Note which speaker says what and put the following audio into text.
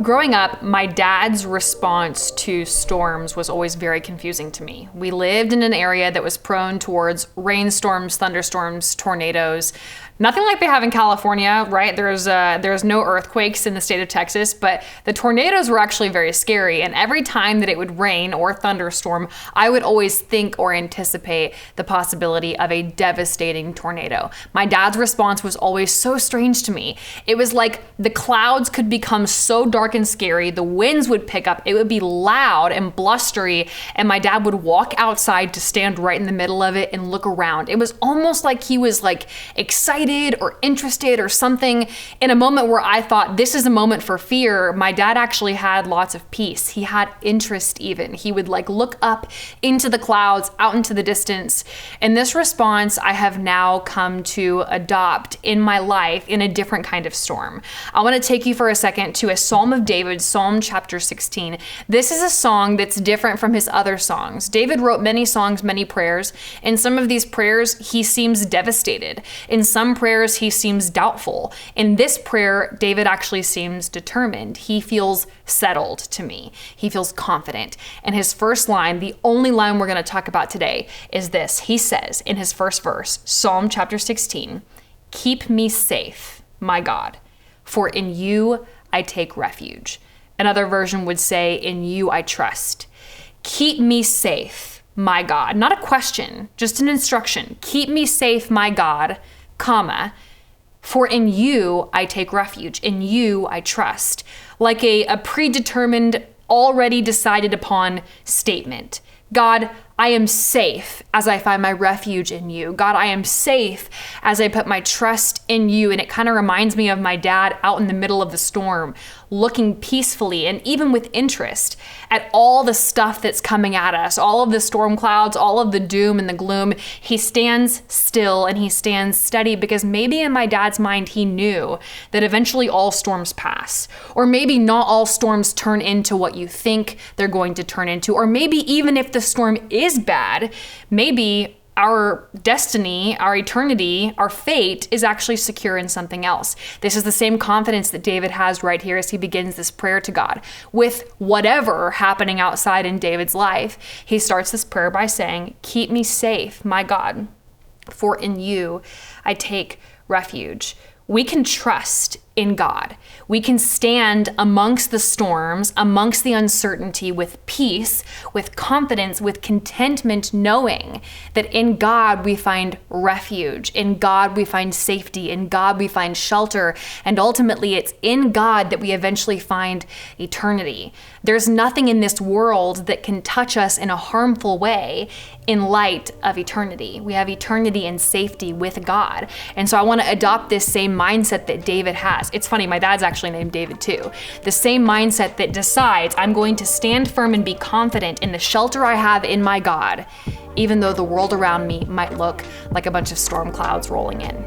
Speaker 1: Growing up, my dad's response to storms was always very confusing to me. We lived in an area that was prone towards rainstorms, thunderstorms, tornadoes. Nothing like they have in California, right? There's no earthquakes in the state of Texas, but the tornadoes were actually very scary. And every time that it would rain or thunderstorm, I would always think or anticipate the possibility of a devastating tornado. My dad's response was always so strange to me. It was like the clouds could become so dark and scary, the winds would pick up, it would be loud and blustery, and my dad would walk outside to stand right in the middle of it and look around. It was almost like he was like excited or interested or something. In a moment where I thought this is a moment for fear, my dad actually had lots of peace. He had interest even. He would like look up into the clouds, out into the distance. And this response I have now come to adopt in my life in a different kind of storm. I want to take you for a second to a Psalm of David, Psalm chapter 16. This is a song that's different from his other songs. David wrote many songs, many prayers. In some of these prayers, he seems devastated. In some prayers, he seems doubtful. In this prayer, David actually seems determined. He feels settled to me. He feels confident. And his first line, the only line we're going to talk about today, is this. He says in his first verse, Psalm chapter 16, "Keep me safe, my God, for in you I take refuge." Another version would say, "In you I trust." Keep me safe, my God. Not a question, just an instruction. Keep me safe, my God, comma, for in you I take refuge. In you I trust. Like a predetermined, already decided upon statement. God, I am safe as I find my refuge in you. God, I am safe as I put my trust in you. And it kind of reminds me of my dad out in the middle of the storm, looking peacefully and even with interest at all the stuff that's coming at us, all of the storm clouds, all of the doom and the gloom. He stands still and he stands steady because maybe in my dad's mind, he knew that eventually all storms pass. Or maybe not all storms turn into what you think they're going to turn into. Or maybe even if the storm is bad, maybe our destiny, our eternity, our fate is actually secure in something else. This is the same confidence that David has right here as he begins this prayer to God. With whatever happening outside in David's life, he starts this prayer by saying, "Keep me safe, my God, for in you I take refuge." We can trust in God. We can stand amongst the storms, amongst the uncertainty with peace, with confidence, with contentment, knowing that in God we find refuge, in God we find safety, in God we find shelter, and ultimately it's in God that we eventually find eternity. There's nothing in this world that can touch us in a harmful way in light of eternity. We have eternity and safety with God. And so I want to adopt this same mindset that David has. It's funny, my dad's actually named David too. The same mindset that decides I'm going to stand firm and be confident in the shelter I have in my God, even though the world around me might look like a bunch of storm clouds rolling in.